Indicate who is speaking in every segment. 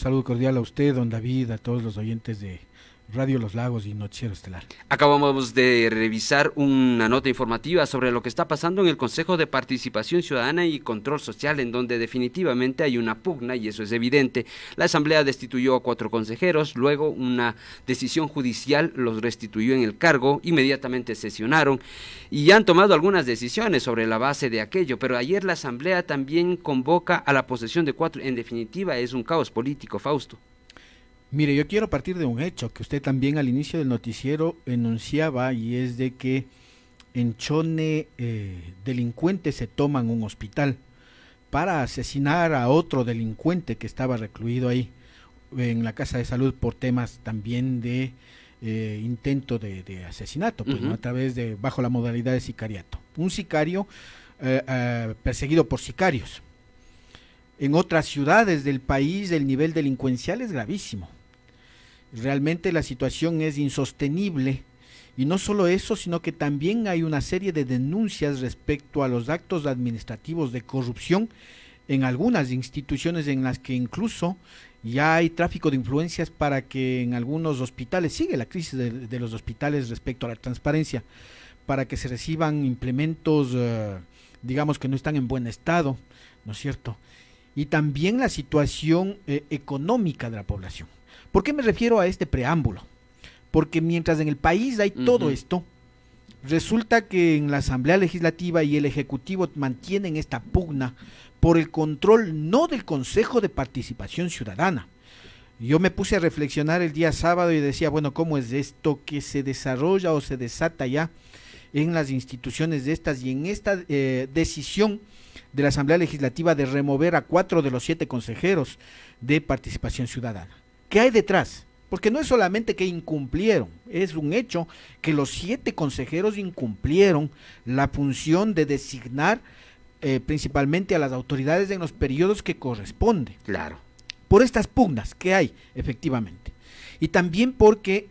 Speaker 1: saludo cordial a usted, don David, a todos los oyentes de Radio Los Lagos y Noticiero Estelar.
Speaker 2: Acabamos de revisar una nota informativa sobre lo que está pasando en el Consejo de Participación Ciudadana y Control Social, en donde definitivamente hay una pugna, y eso es evidente. La Asamblea destituyó a 4 consejeros, luego una decisión judicial los restituyó en el cargo, inmediatamente sesionaron y han tomado algunas decisiones sobre la base de aquello, pero ayer la Asamblea también convoca a la posesión de 4, en definitiva es un caos político, Fausto.
Speaker 1: Mire, yo quiero partir de un hecho que usted también al inicio del noticiero enunciaba, y es de que en Chone delincuentes se toman un hospital para asesinar a otro delincuente que estaba recluido ahí en la casa de salud por temas también de intento de asesinato, pues, ¿no? A través de, bajo la modalidad de sicariato. Un sicario perseguido por sicarios. En otras ciudades del país el nivel delincuencial es gravísimo. Realmente la situación es insostenible, y no solo eso, sino que también hay una serie de denuncias respecto a los actos administrativos de corrupción en algunas instituciones, en las que incluso ya hay tráfico de influencias para que en algunos hospitales, sigue la crisis de los hospitales respecto a la transparencia, para que se reciban implementos, digamos, que no están en buen estado, ¿no es cierto? Y también la situación económica de la población. ¿Por qué me refiero a este preámbulo? Porque mientras en el país hay todo esto, resulta que en la Asamblea Legislativa y el Ejecutivo mantienen esta pugna por el control no del Consejo de Participación Ciudadana. Yo me puse a reflexionar el día sábado y decía, bueno, ¿cómo es esto que se desarrolla o se desata ya en las instituciones de estas, y en esta decisión de la Asamblea Legislativa de remover a 4 de los 7 consejeros de Participación Ciudadana? ¿Qué hay detrás? Porque no es solamente que incumplieron, es un hecho que los 7 consejeros incumplieron la función de designar principalmente a las autoridades en los periodos que corresponde.
Speaker 2: Claro.
Speaker 1: Por estas pugnas que hay, efectivamente. Y también porque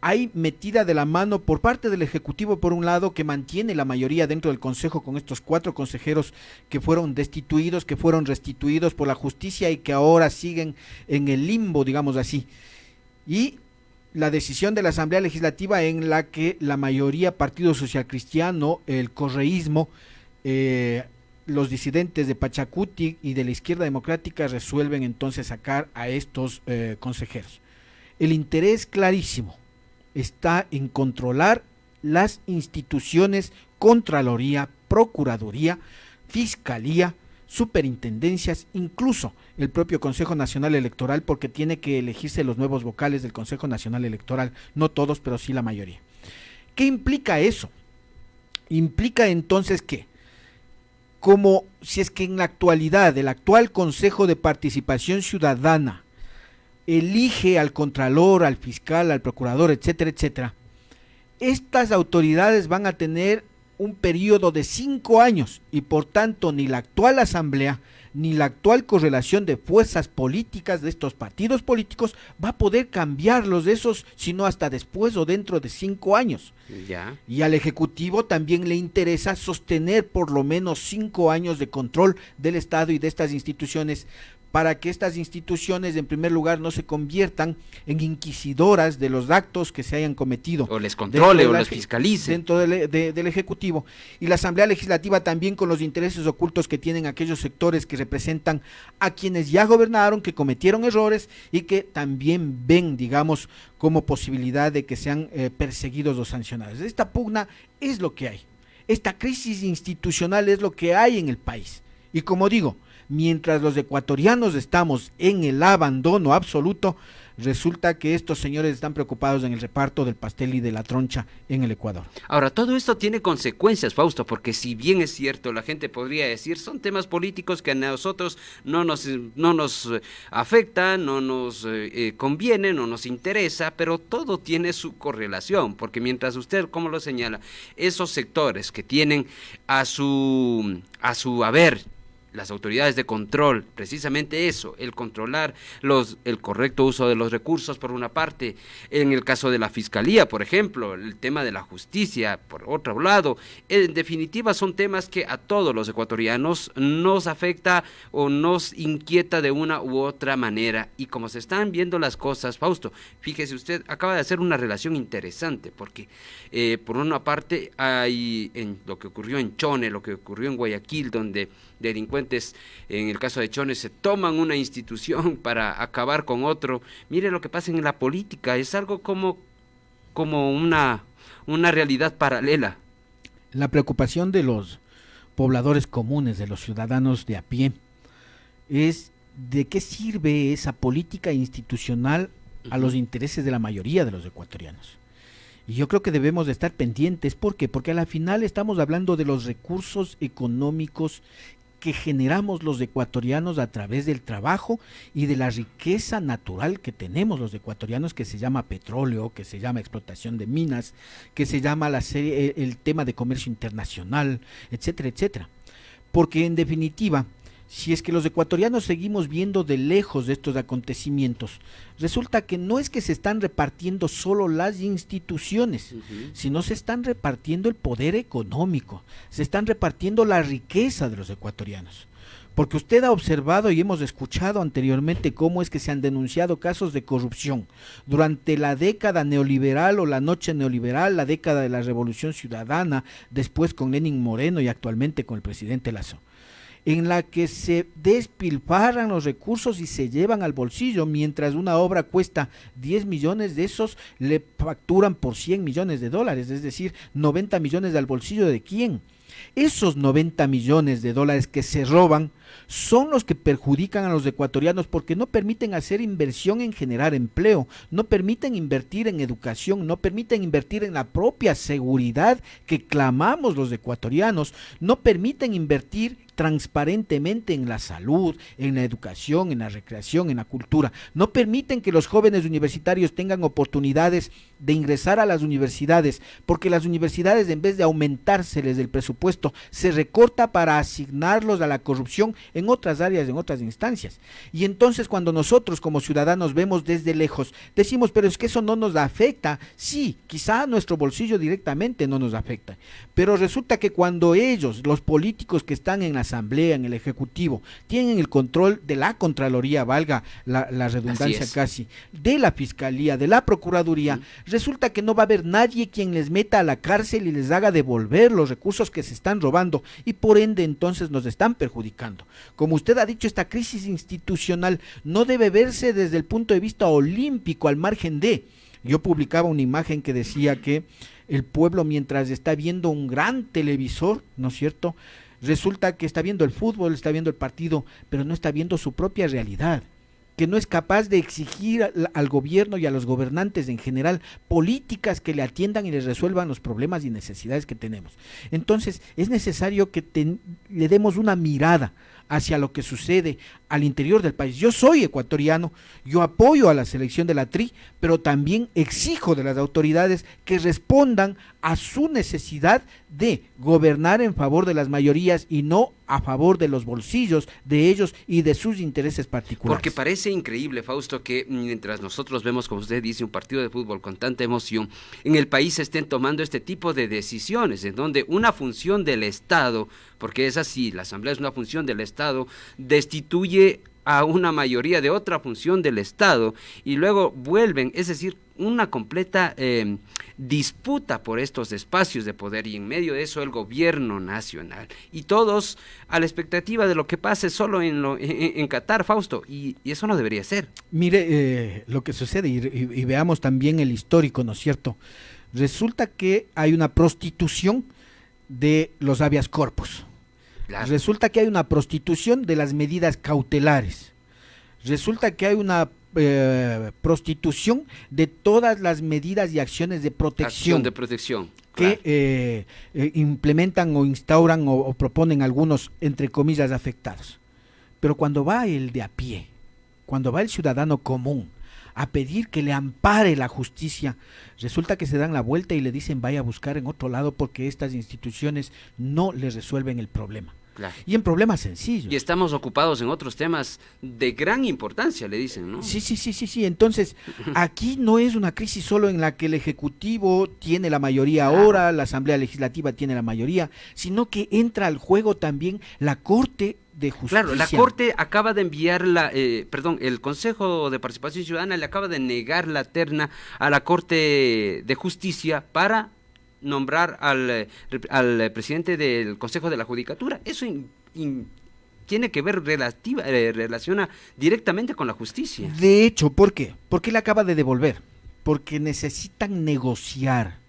Speaker 1: hay metida de la mano por parte del Ejecutivo, por un lado, que mantiene la mayoría dentro del Consejo con estos 4 consejeros que fueron destituidos, que fueron restituidos por la justicia y que ahora siguen en el limbo, digamos así. Y la decisión de la Asamblea Legislativa en la que la mayoría, Partido Social Cristiano, el correísmo, los disidentes de Pachacuti y de la Izquierda Democrática resuelven entonces sacar a estos consejeros. El interés clarísimo está en controlar las instituciones: Contraloría, Procuraduría, Fiscalía, superintendencias, incluso el propio Consejo Nacional Electoral, porque tiene que elegirse los nuevos vocales del Consejo Nacional Electoral, no todos, pero sí la mayoría. ¿Qué implica eso? Implica entonces que, como si es que en la actualidad el actual Consejo de Participación Ciudadana elige al contralor, al fiscal, al procurador, etcétera, etcétera, estas autoridades van a tener un periodo de 5 años, y por tanto ni la actual asamblea ni la actual correlación de fuerzas políticas de estos partidos políticos va a poder cambiarlos de esos, sino hasta después o dentro de 5 años.
Speaker 2: Ya.
Speaker 1: Y al Ejecutivo también le interesa sostener por lo menos 5 años de control del Estado y de estas instituciones, para que estas instituciones, en primer lugar, no se conviertan en inquisidoras de los actos que se hayan cometido.
Speaker 2: O les controle o les fiscalice.
Speaker 1: Dentro del Ejecutivo. Y la Asamblea Legislativa también, con los intereses ocultos que tienen aquellos sectores que representan a quienes ya gobernaron, que cometieron errores y que también ven, digamos, como posibilidad de que sean perseguidos o sancionados. Esta pugna es lo que hay. Esta crisis institucional es lo que hay en el país. Y como digo, mientras los ecuatorianos estamos en el abandono absoluto, resulta que estos señores están preocupados en el reparto del pastel y de la troncha en el Ecuador.
Speaker 2: Ahora, todo esto tiene consecuencias, Fausto, porque si bien es cierto, la gente podría decir, son temas políticos que a nosotros no nos afectan, no nos conviene, no nos interesa, pero todo tiene su correlación, porque mientras usted, como lo señala, esos sectores que tienen a su haber las autoridades de control, precisamente eso, el controlar el correcto uso de los recursos por una parte, en el caso de la Fiscalía, por ejemplo, el tema de la justicia, por otro lado, en definitiva son temas que a todos los ecuatorianos nos afecta o nos inquieta de una u otra manera, y como se están viendo las cosas, Fausto, fíjese usted, acaba de hacer una relación interesante, porque por una parte hay en lo que ocurrió en Chone, lo que ocurrió en Guayaquil, donde delincuentes, en el caso de Chone, se toman una institución para acabar con otro. Mire lo que pasa en la política, es algo como una realidad paralela.
Speaker 1: La preocupación de los pobladores comunes, de los ciudadanos de a pie, es de qué sirve esa política institucional a los intereses de la mayoría de los ecuatorianos. Y yo creo que debemos de estar pendientes. ¿Por qué? Porque a la final estamos hablando de los recursos económicos que generamos los ecuatorianos a través del trabajo y de la riqueza natural que tenemos los ecuatorianos, que se llama petróleo, que se llama explotación de minas, que se llama el tema de comercio internacional, etcétera, etcétera. Porque en definitiva, si es que los ecuatorianos seguimos viendo de lejos estos acontecimientos, resulta que no es que se están repartiendo solo las instituciones, sino se están repartiendo el poder económico, se están repartiendo la riqueza de los ecuatorianos. Porque usted ha observado y hemos escuchado anteriormente cómo es que se han denunciado casos de corrupción durante la década neoliberal o la noche neoliberal, la década de la Revolución Ciudadana, después con Lenín Moreno y actualmente con el presidente Lasso, en la que se despilfarran los recursos y se llevan al bolsillo, mientras una obra cuesta 10 millones, de esos le facturan por 100 millones de dólares, es decir, 90 millones al bolsillo de quién. Esos 90 millones de dólares que se roban son los que perjudican a los ecuatorianos, porque no permiten hacer inversión en generar empleo, no permiten invertir en educación, no permiten invertir en la propia seguridad que clamamos los ecuatorianos, no permiten invertir transparentemente en la salud, en la educación, en la recreación, en la cultura. No permiten que los jóvenes universitarios tengan oportunidades de ingresar a las universidades, porque las universidades, en vez de aumentárseles el presupuesto, se recorta para asignarlos a la corrupción en otras áreas, en otras instancias. Y entonces, cuando nosotros como ciudadanos vemos desde lejos, decimos, pero es que eso no nos afecta. Sí, quizá a nuestro bolsillo directamente no nos afecta, pero resulta que cuando ellos, los políticos que están en la asamblea, en el ejecutivo, tienen el control de la Contraloría, valga la redundancia casi, de la Fiscalía, de la Procuraduría, resulta que no va a haber nadie quien les meta a la cárcel y les haga devolver los recursos que se están robando, y por ende entonces nos están perjudicando. Como usted ha dicho, esta crisis institucional no debe verse desde el punto de vista olímpico, al margen de... Yo publicaba una imagen que decía que el pueblo, mientras está viendo un gran televisor, ¿no es cierto?, resulta que está viendo el fútbol, está viendo el partido, pero no está viendo su propia realidad, que no es capaz de exigir al gobierno y a los gobernantes en general políticas que le atiendan y les resuelvan los problemas y necesidades que tenemos. Entonces es necesario que le demos una mirada hacia lo que sucede al interior del país. Yo soy ecuatoriano, yo apoyo a la selección de la TRI, pero también exijo de las autoridades que respondan a su necesidad de gobernar en favor de las mayorías y no a favor de los bolsillos de ellos y de sus intereses particulares.
Speaker 2: Porque parece increíble, Fausto, que mientras nosotros vemos, como usted dice, un partido de fútbol con tanta emoción, en el país se estén tomando este tipo de decisiones, en donde una función del Estado, porque es así, la Asamblea es una función del Estado, destituye a una mayoría de otra función del Estado y luego vuelven, es decir, una completa disputa por estos espacios de poder, y en medio de eso el gobierno nacional y todos a la expectativa de lo que pase solo en Qatar, Fausto, y eso no debería ser.
Speaker 1: Mire lo que sucede y veamos también el histórico, ¿no es cierto? Resulta que hay una prostitución de los habeas corpus. Claro. Resulta que hay una prostitución de las medidas cautelares. Resulta que hay una prostitución de todas las medidas y acciones de protección.
Speaker 2: Claro.
Speaker 1: Que implementan o instauran o proponen algunos, entre comillas, afectados. Pero cuando va el de a pie, cuando va el ciudadano común a pedir que le ampare la justicia, resulta que se dan la vuelta y le dicen vaya a buscar en otro lado porque estas instituciones no le resuelven el problema.
Speaker 2: Claro.
Speaker 1: y en problemas sencillos.
Speaker 2: Y estamos ocupados en otros temas de gran importancia, le dicen, ¿no?
Speaker 1: Sí. Entonces, aquí no es una crisis solo en la que el Ejecutivo tiene la mayoría ahora, la Asamblea Legislativa tiene la mayoría, sino que entra al juego también la Corte de Justicia.
Speaker 2: Claro, la Corte acaba de enviar el Consejo de Participación Ciudadana le acaba de negar la terna a la Corte de Justicia para nombrar al presidente del Consejo de la Judicatura. Eso tiene que ver, relaciona directamente con la justicia.
Speaker 1: De hecho, ¿por qué? Porque le acaba de devolver, porque necesitan negociar.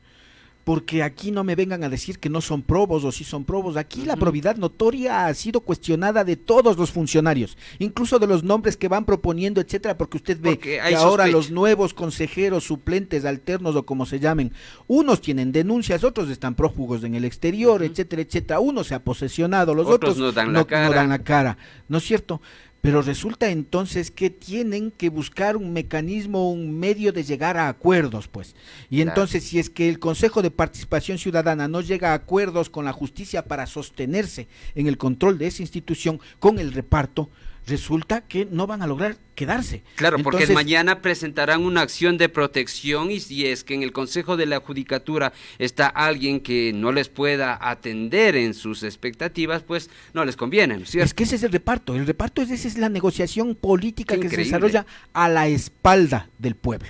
Speaker 1: Porque aquí no me vengan a decir que no son probos o sí son probos. Aquí la probidad notoria ha sido cuestionada de todos los funcionarios, incluso de los nombres que van proponiendo, etcétera, porque usted ve que ahora los nuevos consejeros suplentes, alternos o como se llamen, unos tienen denuncias, otros están prófugos en el exterior, etcétera, etcétera. Uno se ha posesionado, los otros no dan la cara, ¿no es cierto? Pero resulta entonces que tienen que buscar un mecanismo, un medio de llegar a acuerdos, pues. Y entonces, si es que el Consejo de Participación Ciudadana no llega a acuerdos con la justicia para sostenerse en el control de esa institución con el reparto, resulta que no van a lograr quedarse.
Speaker 2: Claro, entonces, porque mañana presentarán una acción de protección y si es que en el Consejo de la Judicatura está alguien que no les pueda atender en sus expectativas, pues no les conviene, ¿no es cierto?
Speaker 1: Es que ese es el reparto esa es la negociación política que se desarrolla a la espalda del pueblo.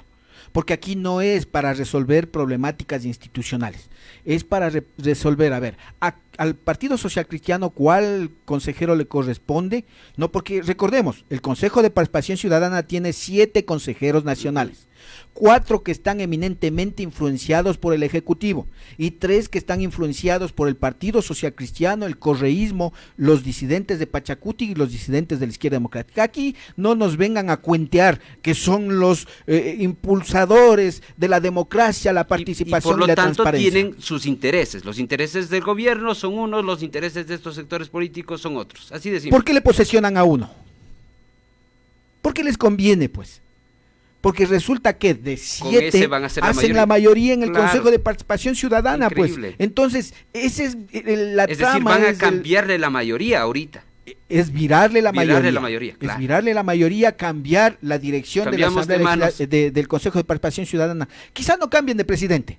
Speaker 1: Porque aquí no es para resolver problemáticas institucionales, es para resolver, al Partido Social Cristiano, ¿cuál consejero le corresponde? No, porque recordemos, el Consejo de Participación Ciudadana tiene 7 consejeros nacionales, 4 que están eminentemente influenciados por el Ejecutivo y 3 que están influenciados por el Partido Social Cristiano, el correísmo, los disidentes de Pachacuti y los disidentes de la izquierda democrática. Aquí no nos vengan a cuentear que son los impulsadores de la democracia, la participación y la transparencia.
Speaker 2: Por lo tanto tienen sus intereses, los intereses del gobierno son unos, los intereses de estos sectores políticos son otros, así de simple.
Speaker 1: ¿Por qué le posesionan a uno? ¿Por qué les conviene, pues? Porque resulta que de 7 hacen la mayoría en el Consejo de Participación Ciudadana, increíble. Pues. Entonces, esa es la trama.
Speaker 2: Es decir, van a cambiarle la mayoría ahorita.
Speaker 1: Es virarle la mayoría.
Speaker 2: Claro.
Speaker 1: Es virarle la mayoría, cambiar la dirección de la Asamblea del Consejo de Participación Ciudadana. Quizás no cambien de presidente,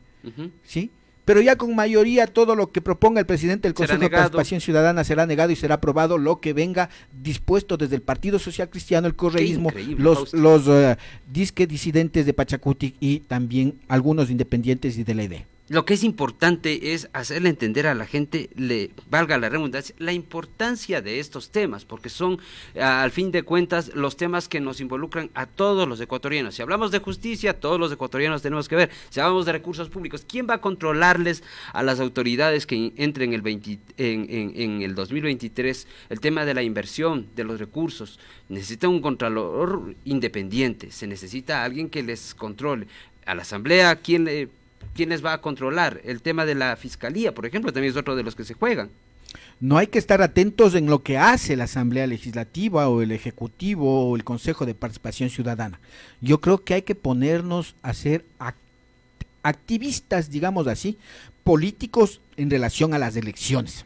Speaker 1: ¿sí? Pero ya con mayoría todo lo que proponga el presidente del Consejo de Participación Ciudadana será negado y será aprobado lo que venga dispuesto desde el Partido Social Cristiano, el correísmo, los disque disidentes de Pachacuti y también algunos independientes y de la ID.
Speaker 2: Lo que es importante es hacerle entender a la gente, valga la redundancia, la importancia de estos temas, porque son, al fin de cuentas, los temas que nos involucran a todos los ecuatorianos. Si hablamos de justicia, todos los ecuatorianos tenemos que ver. Si hablamos de recursos públicos, ¿quién va a controlarles a las autoridades que entren en el 2023 el tema de la inversión, de los recursos? Necesita un contralor independiente, se necesita alguien que les controle. A la Asamblea, ¿quién les va a controlar? El tema de la Fiscalía, por ejemplo, también es otro de los que se juegan.
Speaker 1: No hay que estar atentos en lo que hace la Asamblea Legislativa o el Ejecutivo o el Consejo de Participación Ciudadana. Yo creo que hay que ponernos a ser activistas, digamos así, políticos en relación a las elecciones.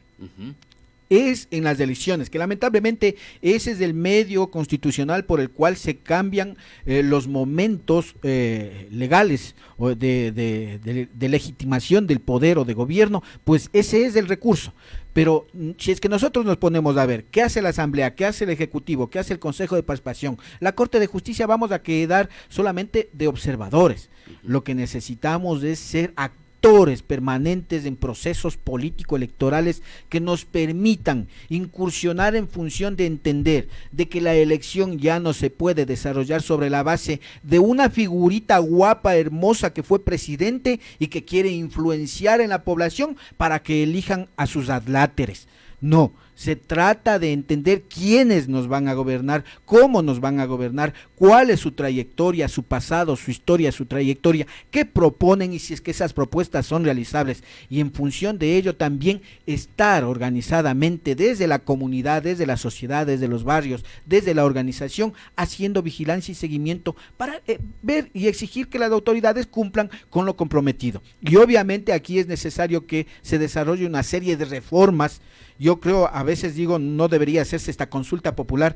Speaker 1: Es en las elecciones, que lamentablemente ese es el medio constitucional por el cual se cambian los momentos legales o de legitimación del poder o de gobierno, pues ese es el recurso. Pero si es que nosotros nos ponemos a ver qué hace la Asamblea, qué hace el Ejecutivo, qué hace el Consejo de Participación, la Corte de Justicia, vamos a quedar solamente de observadores. Lo que necesitamos es ser actores permanentes en procesos político-electorales que nos permitan incursionar en función de entender de que la elección ya no se puede desarrollar sobre la base de una figurita guapa, hermosa que fue presidente y que quiere influenciar en la población para que elijan a sus adláteres. No, se trata de entender quiénes nos van a gobernar, cómo nos van a gobernar, cuál es su trayectoria, su pasado, su historia, su trayectoria, qué proponen y si es que esas propuestas son realizables. Y en función de ello también estar organizadamente desde la comunidad, desde la sociedad, desde los barrios, desde la organización, haciendo vigilancia y seguimiento para ver y exigir que las autoridades cumplan con lo comprometido. Y obviamente aquí es necesario que se desarrolle una serie de reformas Yo creo, a veces digo, no debería hacerse esta consulta popular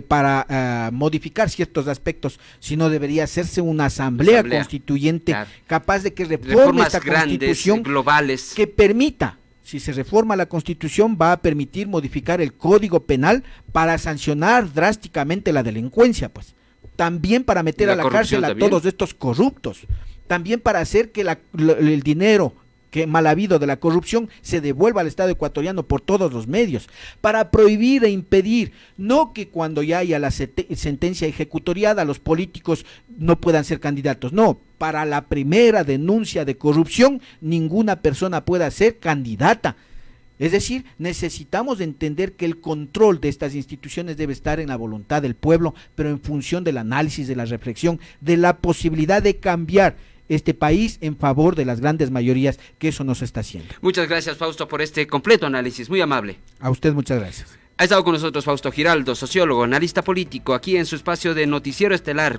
Speaker 1: para modificar ciertos aspectos, sino debería hacerse una asamblea constituyente, claro, capaz de que reforme esta constitución
Speaker 2: globales,
Speaker 1: que permita. Si se reforma la Constitución, va a permitir modificar el Código Penal para sancionar drásticamente la delincuencia, pues. También para meter a la cárcel a todos estos corruptos. También para hacer que el dinero que mal habido de la corrupción se devuelva al Estado ecuatoriano por todos los medios. Para prohibir e impedir, no que cuando ya haya la sentencia ejecutoriada los políticos no puedan ser candidatos, no. Para la primera denuncia de corrupción, ninguna persona pueda ser candidata. Es decir, necesitamos entender que el control de estas instituciones debe estar en la voluntad del pueblo, pero en función del análisis, de la reflexión, de la posibilidad de cambiar este país en favor de las grandes mayorías, que eso no se está haciendo.
Speaker 2: Muchas gracias, Fausto, por este completo análisis, muy amable.
Speaker 1: A usted muchas gracias.
Speaker 2: Ha estado con nosotros Fausto Giraldo, sociólogo, analista político, aquí en su espacio de Noticiero Estelar.